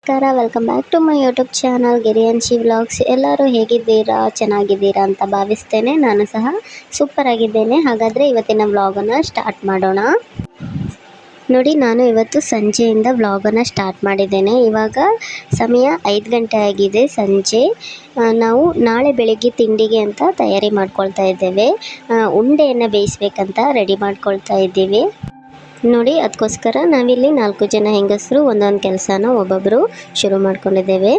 ನಮಸ್ಕಾರ, welcome back to my YouTube channel ಗಿರಿಯನ್ಶಿ vlogs. ಎಲ್ಲರೂ ಹೇಗಿದ್ದೀರಾ? ಚೆನ್ನಾಗಿದ್ದೀರಾ ಅಂತ ಭಾವಿಸ್ತೇನೆ. ನಾನು ಸಹ ಸೂಪರ್ ಆಗಿದ್ದೇನೆ. ಹಾಗಾದರೆ ಇವತ್ತಿನ ವ್ಲಾಗನ್ನು ಸ್ಟಾರ್ಟ್ ಮಾಡೋಣ. ನೋಡಿ, ನಾನು ಇವತ್ತು ಸಂಜೆಯಿಂದ ವ್ಲಾಗನ್ನು ಸ್ಟಾರ್ಟ್ ಮಾಡಿದ್ದೇನೆ. ಇವಾಗ ಸಮಯ 5 ಗಂಟೆ ಆಗಿದೆ ಸಂಜೆ. ನಾವು ನಾಳೆ ಬೆಳಗ್ಗೆ ತಿಂಡಿಗೆ ಅಂತ ತಯಾರಿ ಮಾಡ್ಕೊಳ್ತಾ ಇದ್ದೇವೆ. ಉಂಡೆಯನ್ನು ಬೇಯಿಸ್ಬೇಕಂತ ರೆಡಿ ಮಾಡ್ಕೊಳ್ತಾ ಇದ್ದೀವಿ. ನೋಡಿ, ಅದಕ್ಕೋಸ್ಕರ ನಾವಿಲ್ಲಿ 4 ಜನ ಹೆಂಗಸರು ಒಂದೊಂದು ಕೆಲಸನ ಒಬ್ಬೊಬ್ಬರು ಶುರು ಮಾಡ್ಕೊಂಡಿದ್ದೇವೆ.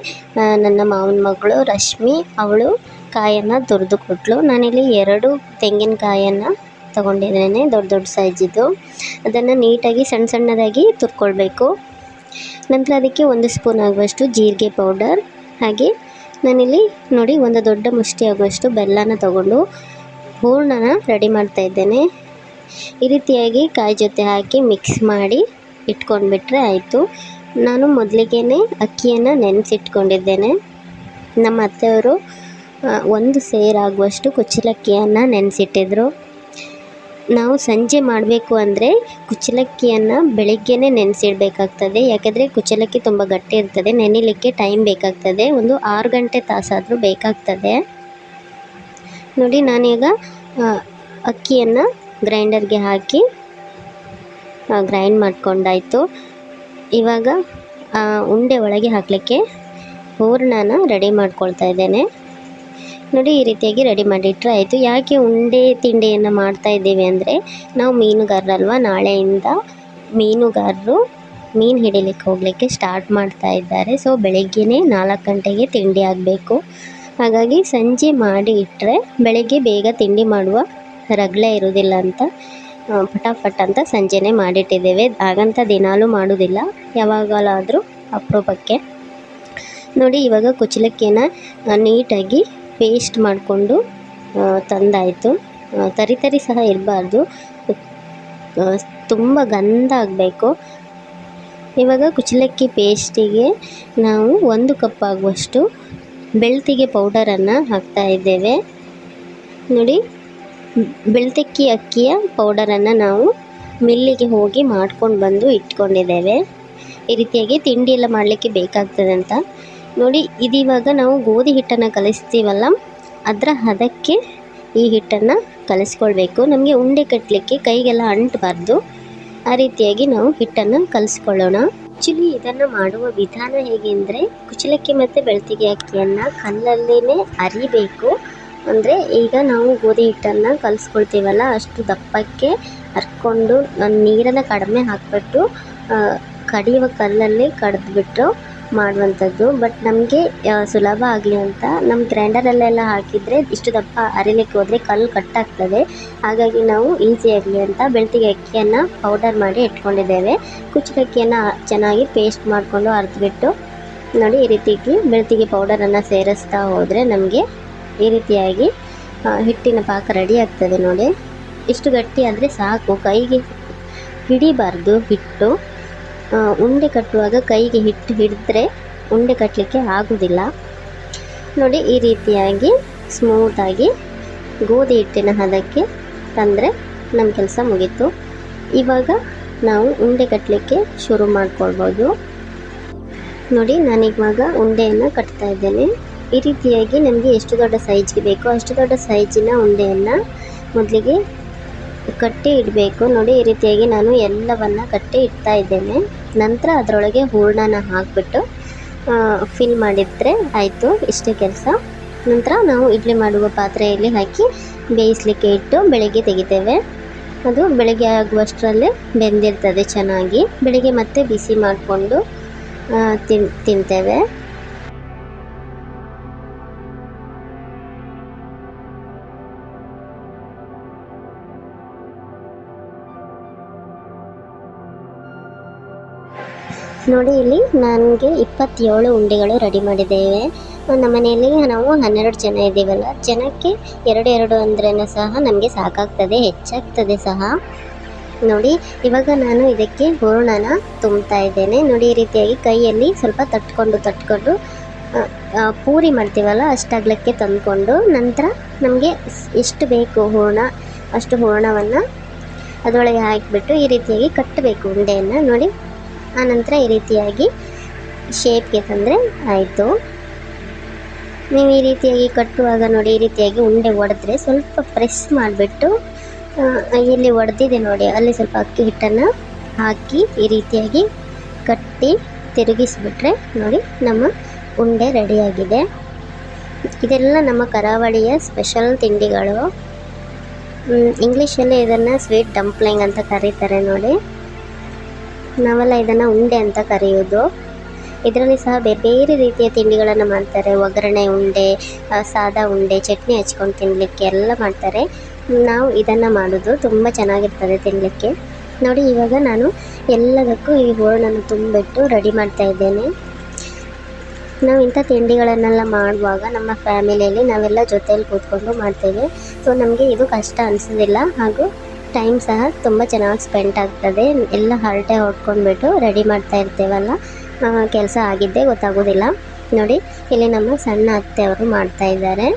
ನನ್ನ ಮಾವನ ಮಗಳು ರಶ್ಮಿ, ಅವಳು ಕಾಯನ್ನು ತುರಿದು ಕೊಟ್ಟಳು. ನಾನಿಲ್ಲಿ 2 ತೆಂಗಿನಕಾಯನ್ನು ತಗೊಂಡಿದ್ದೇನೆ, ದೊಡ್ಡ ದೊಡ್ಡ ಸೈಜಿದ್ದು. ಅದನ್ನು ನೀಟಾಗಿ ಸಣ್ಣ ಸಣ್ಣದಾಗಿ ತುರ್ಕೊಳ್ಬೇಕು. ನಂತರ ಅದಕ್ಕೆ 1 ಸ್ಪೂನ್ ಆಗುವಷ್ಟು ಜೀರಿಗೆ ಪೌಡರ್, ಹಾಗೆ ನಾನಿಲ್ಲಿ ನೋಡಿ ಒಂದು ದೊಡ್ಡ ಮುಷ್ಟಿ ಆಗುವಷ್ಟು ಬೆಲ್ಲನ ತಗೊಂಡು ಹೂರಣನ ರೆಡಿ ಮಾಡ್ತಾ ಇದ್ದೇನೆ. ಈ ರೀತಿಯಾಗಿ ಕಾಯಿ ಜೊತೆ ಹಾಕಿ ಮಿಕ್ಸ್ ಮಾಡಿ ಇಟ್ಕೊಂಡ್ಬಿಟ್ರೆ ಆಯಿತು. ನಾನು ಮೊದಲಿಗೆ ಅಕ್ಕಿಯನ್ನು ನೆನೆಸಿಟ್ಕೊಂಡಿದ್ದೇನೆ. ನಮ್ಮ ಅತ್ತೆಯವರು 1 ಸೇರಾಗುವಷ್ಟು ಕುಚ್ಚಲಕ್ಕಿಯನ್ನು ನೆನೆಸಿಟ್ಟಿದ್ರು. ನಾವು ಸಂಜೆ ಮಾಡಬೇಕು ಅಂದರೆ ಕುಚ್ಚಲಕ್ಕಿಯನ್ನು ಬೆಳಿಗ್ಗೆನೇ ನೆನೆಸಿಡಬೇಕಾಗ್ತದೆ. ಯಾಕೆಂದರೆ ಕುಚ್ಚಲಕ್ಕಿ ತುಂಬ ಗಟ್ಟಿ ಇರ್ತದೆ, ನೆನೆಯಲಿಕ್ಕೆ ಟೈಮ್ ಬೇಕಾಗ್ತದೆ. ಒಂದು 6 ಗಂಟೆ ತಾಸಾದರೂ ಬೇಕಾಗ್ತದೆ. ನೋಡಿ, ನಾನೀಗ ಅಕ್ಕಿಯನ್ನು ಗ್ರೈಂಡರ್ಗೆ ಹಾಕಿ ಗ್ರೈಂಡ್ ಮಾಡ್ಕೊಂಡಾಯಿತು. ಇವಾಗ ಉಂಡೆ ಒಳಗೆ ಹಾಕಲಿಕ್ಕೆ ಹೂರಣನ ರೆಡಿ ಮಾಡ್ಕೊಳ್ತಾ ಇದ್ದೇನೆ. ನೋಡಿ, ಈ ರೀತಿಯಾಗಿ ರೆಡಿ ಮಾಡಿಟ್ರೆ ಆಯಿತು. ಯಾಕೆ ಉಂಡೆ ತಿಂಡಿಯನ್ನು ಮಾಡ್ತಾ ಇದ್ದೀವಿ ಅಂದರೆ, ನಾವು ಮೀನುಗಾರರಲ್ವ, ನಾಳೆಯಿಂದ ಮೀನುಗಾರರು ಮೀನು ಹಿಡಿಲಿಕ್ಕೆ ಹೋಗಲಿಕ್ಕೆ ಸ್ಟಾರ್ಟ್ ಮಾಡ್ತಾ ಇದ್ದಾರೆ. ಸೊ ಬೆಳಗ್ಗೆನೇ 4 ಗಂಟೆಗೆ ತಿಂಡಿ ಆಗಬೇಕು. ಹಾಗಾಗಿ ಸಂಜೆ ಮಾಡಿ ಇಟ್ಟರೆ ಬೆಳಗ್ಗೆ ಬೇಗ ತಿಂಡಿ ಮಾಡುವ ರಗಳೆ ಇರೋದಿಲ್ಲ ಅಂತ ಫಟಾಫಟ್ ಅಂತ ಸಂಜೆನೇ ಮಾಡಿಟ್ಟಿದ್ದೇವೆ. ಹಾಗಂತ ದಿನಾಲೂ ಮಾಡೋದಿಲ್ಲ, ಯಾವಾಗಲಾದರೂ ಅಪರೂಪಕ್ಕೆ. ನೋಡಿ, ಇವಾಗ ಕುಚ್ಚಲಕ್ಕಿಯನ್ನು ನೀಟಾಗಿ ಪೇಸ್ಟ್ ಮಾಡಿಕೊಂಡು ತಂದಾಯಿತು. ತರಿ ಸಹ ಇರಬಾರ್ದು, ತುಂಬ ಗಂಧ ಆಗಬೇಕು. ಇವಾಗ ಕುಚ್ಚಲಕ್ಕಿ ಪೇಸ್ಟಿಗೆ ನಾವು 1 ಕಪ್ ಆಗುವಷ್ಟು ಬೆಳ್ತಿಗೆ ಪೌಡರನ್ನು ಹಾಕ್ತಾ ಇದ್ದೇವೆ. ನೋಡಿ, ಬೆಳ್ತಿಕ್ಕಿ ಅಕ್ಕಿಯ ಪೌಡರನ್ನು ನಾವು ಮಿಲ್ಲಿಗೆ ಹೋಗಿ ಮಾಡ್ಕೊಂಡು ಬಂದು ಇಟ್ಕೊಂಡಿದ್ದೇವೆ. ಈ ರೀತಿಯಾಗಿ ತಿಂಡಿ ಎಲ್ಲ ಮಾಡಲಿಕ್ಕೆ ಬೇಕಾಗ್ತದೆ ಅಂತ. ನೋಡಿ, ಇದಿವಾಗ ನಾವು ಗೋಧಿ ಹಿಟ್ಟನ್ನು ಕಲಿಸ್ತೀವಲ್ಲ, ಅದರ ಹದಕ್ಕೆ ಈ ಹಿಟ್ಟನ್ನು ಕಲಿಸ್ಕೊಳ್ಬೇಕು. ನಮಗೆ ಉಂಡೆ ಕಟ್ಟಲಿಕ್ಕೆ ಕೈಗೆಲ್ಲ ಅಂಟಬಾರ್ದು, ಆ ರೀತಿಯಾಗಿ ನಾವು ಹಿಟ್ಟನ್ನು ಕಲಿಸ್ಕೊಳ್ಳೋಣ. ಆ್ಯಕ್ಚುಲಿ ಇದನ್ನು ಮಾಡುವ ವಿಧಾನ ಹೇಗೆ ಅಂದರೆ, ಕುಚ್ಚಲಕ್ಕಿ ಮತ್ತು ಬೆಳ್ತಿಗೆ ಅಕ್ಕಿಯನ್ನು ಕಲ್ಲಲ್ಲೇ ಅರಿಬೇಕು. ಅಂದರೆ ಈಗ ನಾವು ಗೋಧಿ ಹಿಟ್ಟನ್ನು ಕಲಿಸ್ಕೊಳ್ತೀವಲ್ಲ, ಅಷ್ಟು ದಪ್ಪಕ್ಕೆ ಹರ್ಕೊಂಡು ನೀರನ್ನು ಕಡಿಮೆ ಹಾಕಿಬಿಟ್ಟು ಕಡಿಯುವ ಕಲ್ಲಲ್ಲಿ ಕಡಿದ್ಬಿಟ್ಟು ಮಾಡುವಂಥದ್ದು. ಬಟ್ ನಮಗೆ ಸುಲಭ ಆಗಲಿ ಅಂತ ನಮ್ಮ ಗ್ರೈಂಡರಲ್ಲೆಲ್ಲ ಹಾಕಿದರೆ ಇಷ್ಟು ದಪ್ಪ ಅರಿಲಿಕ್ಕೆ ಹೋದರೆ ಕಲ್ಲು ಕಟ್ಟಾಗ್ತದೆ. ಹಾಗಾಗಿ ನಾವು ಈಸಿ ಆಗಲಿ ಅಂತ ಬೆಳ್ತಿಗೆ ಅಕ್ಕಿಯನ್ನು ಪೌಡರ್ ಮಾಡಿ ಇಟ್ಕೊಂಡಿದ್ದೇವೆ. ಕುಚ್ಚಲಕ್ಕಿಯನ್ನು ಚೆನ್ನಾಗಿ ಪೇಸ್ಟ್ ಮಾಡಿಕೊಂಡು ಅರೆದ್ಬಿಟ್ಟು ನೋಡಿ, ಈ ರೀತಿಯಾಗಿ ಬೆಳ್ತಿಗೆ ಪೌಡರನ್ನು ಸೇರಿಸ್ತಾ ಹೋದರೆ ನಮಗೆ ಈ ರೀತಿಯಾಗಿ ಹಿಟ್ಟಿನ ಪಾಕ ರೆಡಿ ಆಗ್ತದೆ. ನೋಡಿ, ಇಷ್ಟು ಗಟ್ಟಿ ಆದರೆ ಸಾಕು, ಕೈಗೆ ಹಿಡಿಬಾರ್ದು ಹಿಟ್ಟು. ಉಂಡೆ ಕಟ್ಟುವಾಗ ಕೈಗೆ ಹಿಟ್ಟು ಹಿಡಿದ್ರೆ ಉಂಡೆ ಕಟ್ಟಲಿಕ್ಕೆ ಆಗೋದಿಲ್ಲ. ನೋಡಿ, ಈ ರೀತಿಯಾಗಿ ಸ್ಮೂತಾಗಿ ಗೋಧಿ ಹಿಟ್ಟಿನ ಹದಕ್ಕೆ ತಂದರೆ ನಮ್ಮ ಕೆಲಸ ಮುಗೀತು. ಇವಾಗ ನಾವು ಉಂಡೆ ಕಟ್ಟಲಿಕ್ಕೆ ಶುರು ಮಾಡ್ಕೊಳ್ಬೋದು. ನೋಡಿ, ನಾನಿವಾಗ ಉಂಡೆಯನ್ನು ಕಟ್ತಾ ಇದ್ದೇನೆ. ಈ ರೀತಿಯಾಗಿ ನಮಗೆ ಎಷ್ಟು ದೊಡ್ಡ ಸೈಜ್ಗೆ ಬೇಕೋ ಅಷ್ಟು ದೊಡ್ಡ ಸೈಜಿನ ಉಂಡೆಯನ್ನು ಮೊದಲಿಗೆ ಕಟ್ಟಿ ಇಡಬೇಕು. ನೋಡಿ, ಈ ರೀತಿಯಾಗಿ ನಾನು ಎಲ್ಲವನ್ನು ಕಟ್ಟಿ ಇಡ್ತಾ ಇದ್ದೇನೆ. ನಂತರ ಅದರೊಳಗೆ ಹೂರಣನ ಹಾಕಿಬಿಟ್ಟು ಫಿಲ್ ಮಾಡಿದರೆ ಆಯಿತು, ಇಷ್ಟೇ ಕೆಲಸ. ನಂತರ ನಾವು ಇಡ್ಲಿ ಮಾಡುವ ಪಾತ್ರೆಯಲ್ಲಿ ಹಾಕಿ ಬೇಯಿಸಲಿಕ್ಕೆ ಇಟ್ಟು ಬೆಳಗ್ಗೆ ತೆಗಿತೇವೆ. ಅದು ಬೆಳಗ್ಗೆ ಆಗುವಷ್ಟರಲ್ಲೇ ಬೆಂದಿರ್ತದೆ ಚೆನ್ನಾಗಿ. ಬೆಳಗ್ಗೆ ಮತ್ತೆ ಬಿಸಿ ಮಾಡಿಕೊಂಡು ತಿಂತೇವೆ. ನೋಡಿ, ಇಲ್ಲಿ ನನಗೆ 27 ಉಂಡೆಗಳು ರೆಡಿ ಮಾಡಿದ್ದೇವೆ. ನಮ್ಮ ಮನೆಯಲ್ಲಿ ನಾವು 12 ಜನ ಇದ್ದೀವಲ್ಲ, ಜನಕ್ಕೆ 2 ಅಂದ್ರೇ ಸಹ ನಮಗೆ ಸಾಕಾಗ್ತದೆ, ಹೆಚ್ಚಾಗ್ತದೆ ಸಹ. ನೋಡಿ, ಇವಾಗ ನಾನು ಇದಕ್ಕೆ ಹೂರಣನ ತುಂಬ್ತಾ ಇದ್ದೇನೆ. ನೋಡಿ, ಈ ರೀತಿಯಾಗಿ ಕೈಯಲ್ಲಿ ಸ್ವಲ್ಪ ತಟ್ಕೊಂಡು ಪೂರಿ ಮಾಡ್ತೀವಲ್ಲ ಅಷ್ಟಾಗಲಿಕ್ಕೆ ತಂದ್ಕೊಂಡು, ನಂತರ ನಮಗೆ ಎಷ್ಟು ಬೇಕು ಹೂರಣ ಅಷ್ಟು ಹೂರಣವನ್ನು ಅದರೊಳಗೆ ಹಾಕಿಬಿಟ್ಟು ಈ ರೀತಿಯಾಗಿ ಕಟ್ಟಬೇಕು ಉಂಡೆಯನ್ನು. ನೋಡಿ, ಆನಂತರ ಈ ರೀತಿಯಾಗಿ ಶೇಪ್ಗೆ ತಂದರೆ ಆಯಿತು. ನೀವು ಈ ರೀತಿಯಾಗಿ ಕಟ್ಟುವಾಗ ನೋಡಿ, ಈ ರೀತಿಯಾಗಿ ಉಂಡೆ ಒಡೆದ್ರೆ ಸ್ವಲ್ಪ ಪ್ರೆಸ್ ಮಾಡಿಬಿಟ್ಟು ಇಲ್ಲಿ ಒಡೆದಿದೆ ನೋಡಿ, ಅಲ್ಲಿ ಸ್ವಲ್ಪ ಅಕ್ಕಿ ಹಿಟ್ಟನ್ನು ಹಾಕಿ ಈ ರೀತಿಯಾಗಿ ಕಟ್ಟಿ ತಿರುಗಿಸಿಬಿಟ್ರೆ ನೋಡಿ ನಮ್ಮ ಉಂಡೆ ರೆಡಿಯಾಗಿದೆ. ಇದೆಲ್ಲ ನಮ್ಮ ಕರಾವಳಿಯ ಸ್ಪೆಷಲ್ ತಿಂಡಿಗಳು. ಇಂಗ್ಲೀಷಲ್ಲಿ ಇದನ್ನು ಸ್ವೀಟ್ ಡಂಪ್ಲಿಂಗ್ ಅಂತ ಕರೀತಾರೆ ನೋಡಿ. ನಾವೆಲ್ಲ ಇದನ್ನು ಉಂಡೆ ಅಂತ ಕರೆಯೋದು. ಇದರಲ್ಲಿ ಸಹ ಬೇರೆ ಬೇರೆ ರೀತಿಯ ತಿಂಡಿಗಳನ್ನು ಮಾಡ್ತಾರೆ. ಒಗ್ಗರಣೆ ಉಂಡೆ, ಸಾದಾ ಉಂಡೆ, ಚಟ್ನಿ ಹಚ್ಕೊಂಡು ತಿನ್ನಲಿಕ್ಕೆ ಎಲ್ಲ ಮಾಡ್ತಾರೆ. ನಾವು ಇದನ್ನು ಮಾಡೋದು ತುಂಬ ಚೆನ್ನಾಗಿರ್ತದೆ ತಿನ್ನಲಿಕ್ಕೆ. ನೋಡಿ, ಇವಾಗ ನಾನು ಎಲ್ಲದಕ್ಕೂ ಈ ಹೂರಣವನ್ನು ತುಂಬಿಟ್ಟು ರೆಡಿ ಮಾಡ್ತಾ ಇದ್ದೇನೆ. ನಾವು ಇಂಥ ತಿಂಡಿಗಳನ್ನೆಲ್ಲ ಮಾಡುವಾಗ ನಮ್ಮ ಫ್ಯಾಮಿಲಿಯಲ್ಲಿ ನಾವೆಲ್ಲ ಜೊತೆಯಲ್ಲಿ ಕೂತ್ಕೊಂಡು ಮಾಡ್ತೇವೆ. ಸೊ ನಮಗೆ ಇದು ಕಷ್ಟ ಅನಿಸೋದಿಲ್ಲ, ಹಾಗೂ ಟೈಮ್ ಸಹ ತುಂಬ ಚೆನ್ನಾಗಿ ಸ್ಪೆಂಡ್ ಆಗ್ತದೆ. ಎಲ್ಲ ಹರಟೆ ಹೊಡ್ಕೊಂಡ್ಬಿಟ್ಟು ರೆಡಿ ಮಾಡ್ತಾ ಇರ್ತೇವಲ್ಲ, ಕೆಲಸ ಆಗಿದ್ದೇ ಗೊತ್ತಾಗೋದಿಲ್ಲ. ನೋಡಿ, ಇಲ್ಲಿ ನಮ್ಮ ಸಣ್ಣ ಅತ್ತೆಯವರು ಮಾಡ್ತಾ ಇದ್ದಾರೆ.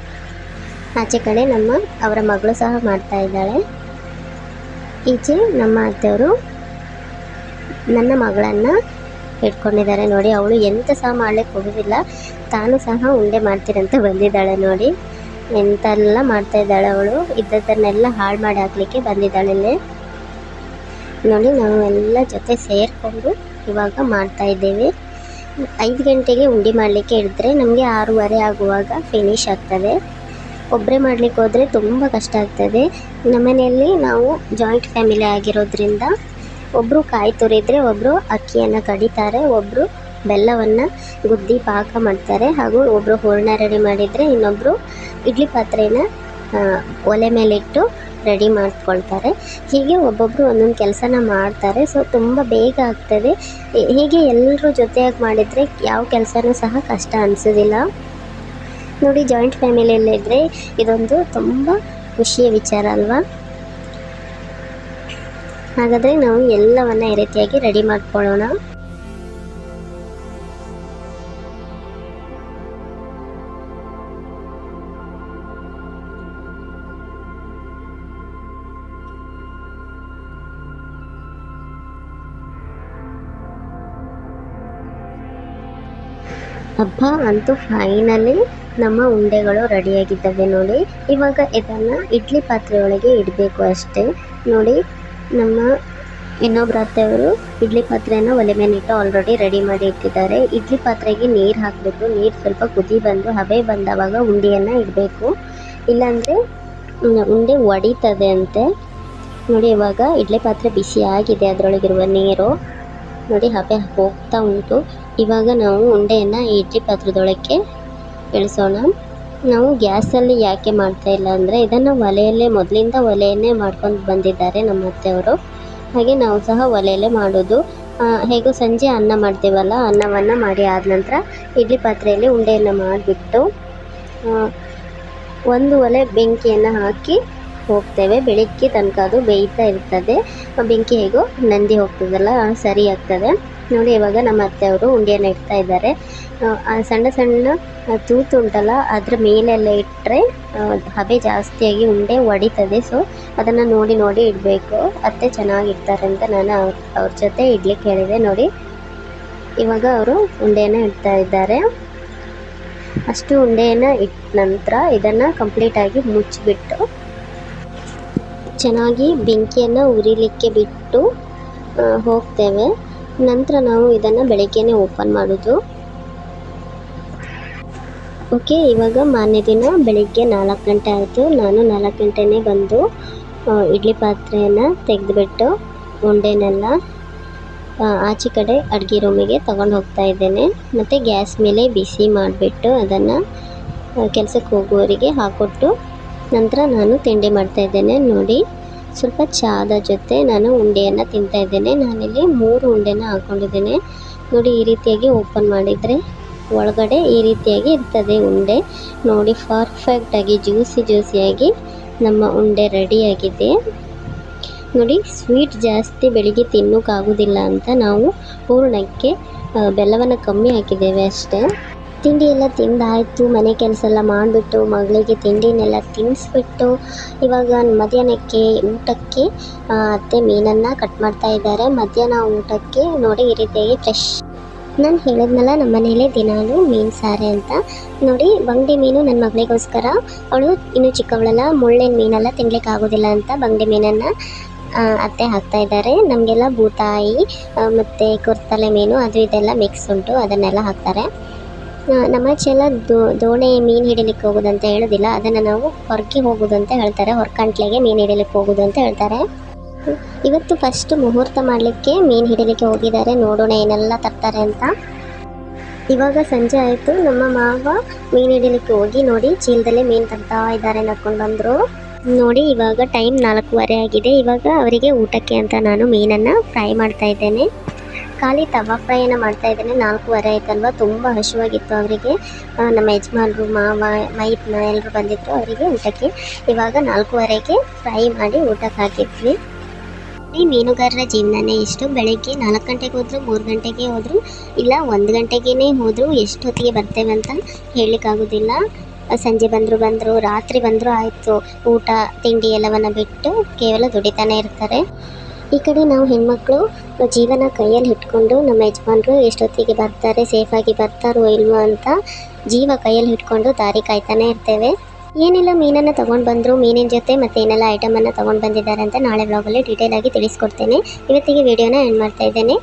ಆಚೆ ಕಡೆ ಅವರ ಮಗಳು ಸಹ ಮಾಡ್ತಾ ಇದ್ದಾಳೆ. ಈಚೆ ನಮ್ಮ ಅತ್ತೆಯವರು ನನ್ನ ಮಗಳನ್ನು ಇಟ್ಕೊಂಡಿದ್ದಾರೆ ನೋಡಿ. ಅವಳು ಎಂತ ಸಹ ಮಾಡಲಿಕ್ಕೆ ಹೋಗೋದಿಲ್ಲ, ತಾನು ಸಹ ಉಂಡೆ ಮಾಡ್ತೀರಂತ ಬಂದಿದ್ದಾಳೆ ನೋಡಿ. ಎಂತೆಲ್ಲ ಮಾಡ್ತಾ ಇದ್ದಾಳೆ ಅವಳು. ಇದ್ದದನ್ನೆಲ್ಲ ಹಾಳು ಮಾಡಿ ಹಾಕಲಿಕ್ಕೆ ಬಂದಿದ್ದಾಳೆ ಇಲ್ಲಿ ನೋಡಿ. ನಾವು ಎಲ್ಲ ಜೊತೆ ಸೇರಿಕೊಂಡು ಇವಾಗ ಮಾಡ್ತಾ ಇದ್ದೇವೆ. 5 ಗಂಟೆಗೆ ಉಂಡೆ ಮಾಡಲಿಕ್ಕೆ ಇಡಿದ್ರೆ ನಮಗೆ 6:30 ಆಗುವಾಗ ಫಿನಿಶ್ ಆಗ್ತದೆ. ಒಬ್ಬರೇ ಮಾಡಲಿಕ್ಕೆ ಹೋದರೆ ತುಂಬ ಕಷ್ಟ ಆಗ್ತದೆ. ನಮ್ಮನೆಯಲ್ಲಿ ನಾವು ಜಾಯಿಂಟ್ ಫ್ಯಾಮಿಲಿ ಆಗಿರೋದ್ರಿಂದ ಒಬ್ಬರು ಕಾಯಿ ತುರಿದ್ರೆ ಒಬ್ಬರು ಅಕ್ಕಿಯನ್ನು ಕಡಿತಾರೆ, ಒಬ್ಬರು ಬೆಲ್ಲವನ್ನು ಗುದ್ದಿ ಪಾಕ ಮಾಡ್ತಾರೆ, ಹಾಗೂ ಒಬ್ಬರು ಹೂರಣ ರೆಡಿ ಮಾಡಿದರೆ ಇನ್ನೊಬ್ಬರು ಇಡ್ಲಿ ಪಾತ್ರೆನ ಒಲೆ ಮೇಲಿಟ್ಟು ರೆಡಿ ಮಾಡ್ಕೊಳ್ತಾರೆ. ಹೀಗೆ ಒಬ್ಬೊಬ್ಬರು ಒಂದೊಂದು ಕೆಲಸನ ಮಾಡ್ತಾರೆ. ಸೊ ತುಂಬ ಬೇಗ ಆಗ್ತದೆ. ಹೀಗೆ ಎಲ್ಲರೂ ಜೊತೆಯಾಗಿ ಮಾಡಿದರೆ ಯಾವ ಕೆಲಸನೂ ಸಹ ಕಷ್ಟ ಅನಿಸೋದಿಲ್ಲ ನೋಡಿ. ಜಾಯಿಂಟ್ ಫ್ಯಾಮಿಲಿಯಲ್ಲಿದ್ದರೆ ಇದೊಂದು ತುಂಬ ಖುಷಿಯ ವಿಚಾರ ಅಲ್ವಾ? ಹಾಗಾದರೆ ನಾವು ಎಲ್ಲವನ್ನು ಈ ರೀತಿಯಾಗಿ ರೆಡಿ ಮಾಡ್ಕೊಳ್ಳೋಣ. ಹಬ್ಬ ಅಂತೂ ಫೈನಲಿ ನಮ್ಮ ಉಂಡೆಗಳು ರೆಡಿಯಾಗಿದ್ದಾವೆ ನೋಡಿ. ಇವಾಗ ಇದನ್ನು ಇಡ್ಲಿ ಪಾತ್ರೆಯೊಳಗೆ ಇಡಬೇಕು ಅಷ್ಟೇ ನೋಡಿ. ನಮ್ಮ ಇನ್ನೊಬ್ಬರ ಅತ್ತೆಯವರು ಇಡ್ಲಿ ಪಾತ್ರೆಯನ್ನು ಒಲೆ ಮೇಲಿಟ್ಟು ಆಲ್ರೆಡಿ ರೆಡಿ ಮಾಡಿ ಇಟ್ಟಿದ್ದಾರೆ. ಇಡ್ಲಿ ಪಾತ್ರೆಗೆ ನೀರು ಹಾಕಬೇಕು. ನೀರು ಸ್ವಲ್ಪ ಕುದಿ ಬಂದು ಹಬೆ ಬಂದವಾಗ ಉಂಡೆಯನ್ನು ಇಡಬೇಕು, ಇಲ್ಲಾಂದರೆ ಉಂಡೆ ಒಡಿತದೆ ಅಂತೆ ನೋಡಿ. ಇವಾಗ ಇಡ್ಲಿ ಪಾತ್ರೆ ಬಿಸಿ ಆಗಿದೆ, ಅದರೊಳಗಿರುವ ನೀರು ನೋಡಿ ಹಬೆ ಹೋಗ್ತಾ ಉಂಟು. ಇವಾಗ ನಾವು ಉಂಡೆಯನ್ನು ಈ ಇಡ್ಲಿ ಪಾತ್ರದೊಳಕ್ಕೆ ಇಳಿಸೋಣ. ನಾವು ಗ್ಯಾಸಲ್ಲಿ ಯಾಕೆ ಮಾಡ್ತಾ ಇಲ್ಲ ಅಂದರೆ, ಇದನ್ನು ಒಲೆಯಲ್ಲೇ ಮೊದಲಿಂದ ಒಲೆಯನ್ನೇ ಮಾಡ್ಕೊಂಡು ಬಂದಿದ್ದಾರೆ ನಮ್ಮ ಅತ್ತೆಯವರು. ಹಾಗೆ ನಾವು ಸಹ ಒಲೆಯಲ್ಲೇ ಮಾಡೋದು. ಹೇಗೂ ಸಂಜೆ ಅನ್ನ ಮಾಡ್ತೀವಲ್ಲ, ಅನ್ನವನ್ನು ಮಾಡಿ ಆದ ನಂತರ ಇಡ್ಲಿ ಪಾತ್ರೆಯಲ್ಲಿ ಉಂಡೆಯನ್ನು ಮಾಡಿಬಿಟ್ಟು ಒಂದು ಒಲೆ ಬೆಂಕಿಯನ್ನು ಹಾಕಿ ಹೋಗ್ತೇವೆ. ಬೆಳಗ್ಗೆ ತನಕ ಅದು ಬೇಯ್ತಾ ಇರ್ತದೆ. ಬೆಂಕಿ ಹೇಗೋ ನಂದಿ ಹೋಗ್ತದಲ್ಲ, ಸರಿ ಆಗ್ತದೆ ನೋಡಿ. ಇವಾಗ ನಮ್ಮ ಅತ್ತೆಯವರು ಉಂಡೆಯನ್ನು ಇಡ್ತಾ ಇದ್ದಾರೆ. ಸಣ್ಣ ಸಣ್ಣ ತೂತು ಉಂಟಲ್ಲ, ಅದ್ರ ಮೇಲೆಲ್ಲ ಇಟ್ಟರೆ ಹಬೆ ಜಾಸ್ತಿಯಾಗಿ ಉಂಡೆ ಒಡಿತದೆ. ಸೊ ಅದನ್ನು ನೋಡಿ ನೋಡಿ ಇಡಬೇಕು. ಅತ್ತೆ ಚೆನ್ನಾಗಿರ್ತಾರೆ ಅಂತ ನಾನು ಅವ್ರ ಜೊತೆ ಇಡ್ಲಿಕ್ಕೆ ಹೇಳಿದೆ ನೋಡಿ. ಇವಾಗ ಅವರು ಉಂಡೆಯನ್ನು ಇಡ್ತಾ ಇದ್ದಾರೆ. ಅಷ್ಟು ಉಂಡೆಯನ್ನು ಇಟ್ಟ ನಂತರ ಇದನ್ನು ಕಂಪ್ಲೀಟಾಗಿ ಮುಚ್ಚಿಬಿಟ್ಟು ಚೆನ್ನಾಗಿ ಬೆಂಕಿಯನ್ನು ಉರಿಲಿಕ್ಕೆ ಬಿಟ್ಟು ಹೋಗ್ತೇವೆ. ನಂತರ ನಾವು ಇದನ್ನು ಬೆಳಗ್ಗೆನೇ ಓಪನ್ ಮಾಡೋದು. ಓಕೆ, ಇವಾಗ ಮಾರನೇ ದಿನ ಬೆಳಿಗ್ಗೆ 4 ಗಂಟೆ ಆಯಿತು. ನಾನು 4 ಗಂಟೆನೇ ಬಂದು ಇಡ್ಲಿ ಪಾತ್ರೆಯನ್ನು ತೆಗೆದುಬಿಟ್ಟು ಉಂಡೆನೆಲ್ಲ ಆಚೆ ಕಡೆ ಅಡುಗೆ ರೂಮಿಗೆ ತಗೊಂಡು ಹೋಗ್ತಾ ಇದ್ದೇನೆ. ಮತ್ತು ಗ್ಯಾಸ್ ಮೇಲೆ ಬಿಸಿ ಮಾಡಿಬಿಟ್ಟು ಅದನ್ನು ಕೆಲಸಕ್ಕೆ ಹೋಗುವವರಿಗೆ ಹಾಕ್ಕೊಟ್ಟು ನಂತರ ನಾನು ತಿಂಡಿ ಮಾಡ್ತಾಯಿದ್ದೇನೆ ನೋಡಿ. ಸ್ವಲ್ಪ ಚಹಾದ ಜೊತೆ ನಾನು ಉಂಡೆಯನ್ನು ತಿಂತಾಯಿದ್ದೇನೆ. ನಾನಿಲ್ಲಿ 3 ಉಂಡೆನ ಹಾಕ್ಕೊಂಡಿದ್ದೇನೆ ನೋಡಿ. ಈ ರೀತಿಯಾಗಿ ಓಪನ್ ಮಾಡಿದರೆ ಒಳಗಡೆ ಈ ರೀತಿಯಾಗಿ ಇರ್ತದೆ ಉಂಡೆ ನೋಡಿ. ಪರ್ಫೆಕ್ಟಾಗಿ ಜ್ಯೂಸಿಯಾಗಿ ನಮ್ಮ ಉಂಡೆ ರೆಡಿಯಾಗಿದೆ ನೋಡಿ. ಸ್ವೀಟ್ ಜಾಸ್ತಿ ಬೆಳಿಗ್ಗೆ ತಿನ್ನೋಕ್ಕಾಗೋದಿಲ್ಲ ಅಂತ ನಾವು ಹೂರಣಕ್ಕೆ ಬೆಲ್ಲವನ್ನು ಕಮ್ಮಿ ಹಾಕಿದ್ದೇವೆ ಅಷ್ಟೇ. ತಿಂಡಿ ಎಲ್ಲ ತಿಂದಾಯಿತು. ಮನೆ ಕೆಲಸ ಎಲ್ಲ ಮಾಡಿಬಿಟ್ಟು ಮಗಳಿಗೆ ತಿಂಡಿನೆಲ್ಲ ತಿನ್ನಿಸ್ಬಿಟ್ಟು ಇವಾಗ ಮಧ್ಯಾಹ್ನಕ್ಕೆ ಊಟಕ್ಕೆ ಅತ್ತೆ ಮೀನನ್ನು ಕಟ್ ಮಾಡ್ತಾ ಇದ್ದಾರೆ. ಮಧ್ಯಾಹ್ನ ಊಟಕ್ಕೆ ನೋಡಿ ಈ ರೀತಿಯಾಗಿ ನಾನು ಹೇಳಿದ್ನಲ್ಲ ನಮ್ಮ ಮನೇಲಿ ದಿನಾಲು ಮೀನು ಸಾರೆ ಅಂತ. ನೋಡಿ ಬಂಗಡೆ ಮೀನು ನನ್ನ ಮಗಳಿಗೋಸ್ಕರ, ಅವಳು ಇನ್ನೂ ಚಿಕ್ಕವಳಲ್ಲ, ಮುಳ್ಳಿನ ಮೀನೆಲ್ಲ ತಿನ್ಲಿಕ್ಕೆ ಆಗೋದಿಲ್ಲ ಅಂತ ಬಂಗಡೆ ಮೀನನ್ನು ಅತ್ತೆ ಹಾಕ್ತಾ ಇದ್ದಾರೆ. ನಮಗೆಲ್ಲ ಬೂತಾಯಿ ಮತ್ತು ಕುರ್ತಲೆ ಮೀನು ಅದು ಇದೆಲ್ಲ ಮಿಕ್ಸ್ ಉಂಟು, ಅದನ್ನೆಲ್ಲ ಹಾಕ್ತಾರೆ. ನಮಾಚೆ ಎಲ್ಲ ದೋಣಿ ಮೀನು ಹಿಡಿಲಿಕ್ಕೆ ಹೋಗೋದಂತ ಹೇಳೋದಿಲ್ಲ, ಅದನ್ನು ನಾವು ಹೊರಗೆ ಹೋಗೋದು ಅಂತ ಹೇಳ್ತಾರೆ. ಹೊರಕಂಟ್ಲೆಗೆ ಮೀನು ಹಿಡಿಲಿಕ್ಕೆ ಹೋಗೋದು ಅಂತ ಹೇಳ್ತಾರೆ. ಇವತ್ತು ಫಸ್ಟ್ ಮುಹೂರ್ತ ಮಾಡಲಿಕ್ಕೆ ಮೀನು ಹಿಡಿಲಿಕ್ಕೆ ಹೋಗಿದ್ದಾರೆ. ನೋಡೋಣ ಏನೆಲ್ಲ ತರ್ತಾರೆ ಅಂತ. ಇವಾಗ ಸಂಜೆ ಆಯಿತು. ನಮ್ಮ ಮಾವ ಮೀನು ಹಿಡಿಲಿಕ್ಕೆ ಹೋಗಿ ನೋಡಿ ಚೀಲದಲ್ಲೇ ಮೀನು ತರ್ತಾ ಇದ್ದಾರೆ, ನಡ್ಕೊಂಡು ಬಂದರು. ನೋಡಿ ಇವಾಗ ಟೈಮ್ 4:15 ಆಗಿದೆ. ಇವಾಗ ಅವರಿಗೆ ಊಟಕ್ಕೆ ಅಂತ ನಾನು ಮೀನನ್ನು ಫ್ರೈ ಮಾಡ್ತಾ ಇದ್ದೇನೆ. ಖಾಲಿ ತವಾ ಫ್ರೈಯನ್ನು ಮಾಡ್ತಾ ಇದ್ದೇನೆ. 4:15 ಆಯ್ತಲ್ವ, ತುಂಬ ಹಸಿವಾಗಿತ್ತು ಅವರಿಗೆ. ನಮ್ಮ ಯಜಮಾನರು, ಮಾವ, ಮೈದ್ನ ಎಲ್ಲರೂ ಬಂದಿದ್ದರು ಅವರಿಗೆ ಊಟಕ್ಕೆ. ಇವಾಗ 4:15ಗೆ ಫ್ರೈ ಮಾಡಿ ಊಟಕ್ಕೆ ಹಾಕಿದ್ವಿ. ಈ ಮೀನುಗಾರರ ಜೀವನನೇ ಇಷ್ಟು. ಬೆಳಗ್ಗೆ 4 ಗಂಟೆಗೆ ಹೋದ್ರು, 3 ಗಂಟೆಗೆ ಹೋದ್ರು, ಇಲ್ಲ 1 ಗಂಟೆಗೇ ಹೋದ್ರು, ಎಷ್ಟೊತ್ತಿಗೆ ಬರ್ತೇವೆ ಅಂತ ಹೇಳಲಿಕ್ಕಾಗೋದಿಲ್ಲ. ಸಂಜೆ ಬಂದರು, ರಾತ್ರಿ ಬಂದರೂ ಆಯಿತು, ಊಟ ತಿಂಡಿ ಎಲ್ಲವನ್ನು ಬಿಟ್ಟು ಕೇವಲ ದುಡಿತಾನೆ ಇರ್ತಾರೆ. ಈ ಕಡೆ ನಾವು ಹೆಣ್ಮಕ್ಳು ಜೀವನ ಕೈಯಲ್ಲಿ ಇಟ್ಕೊಂಡು ನಮ್ಮ ಯಜಮಾನರು ಎಷ್ಟೊತ್ತಿಗೆ ಬರ್ತಾರೆ, ಸೇಫಾಗಿ ಬರ್ತಾರೋ ಇಲ್ವೋ ಅಂತ ಜೀವ ಕೈಯಲ್ಲಿ ಇಟ್ಕೊಂಡು ದಾರಿ ಕಾಯ್ತಾನೆ ಇರ್ತೇವೆ. ಏನೆಲ್ಲ ಮೀನನ್ನು ತೊಗೊಂಡು ಬಂದರು, ಮೀನಿನ ಜೊತೆ ಮತ್ತು ಏನೆಲ್ಲ ಐಟಮನ್ನು ತೊಗೊಂಡು ಬಂದಿದ್ದಾರೆ ಅಂತ ನಾಳೆ ಬ್ಲಾಗಲ್ಲಿ ಡೀಟೇಲ್ ಆಗಿ ತಿಳಿಸ್ಕೊಡ್ತೇನೆ. ಇವತ್ತಿಗೆ ವಿಡಿಯೋನ ಎಂಡ್ ಮಾಡ್ತಾ ಇದ್ದೇನೆ.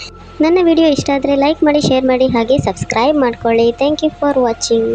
ನನ್ನ ವಿಡಿಯೋ ಇಷ್ಟ ಆದರೆ ಲೈಕ್ ಮಾಡಿ, ಶೇರ್ ಮಾಡಿ, ಹಾಗೆ ಸಬ್ಸ್ಕ್ರೈಬ್ ಮಾಡ್ಕೊಳ್ಳಿ. Thank you for watching.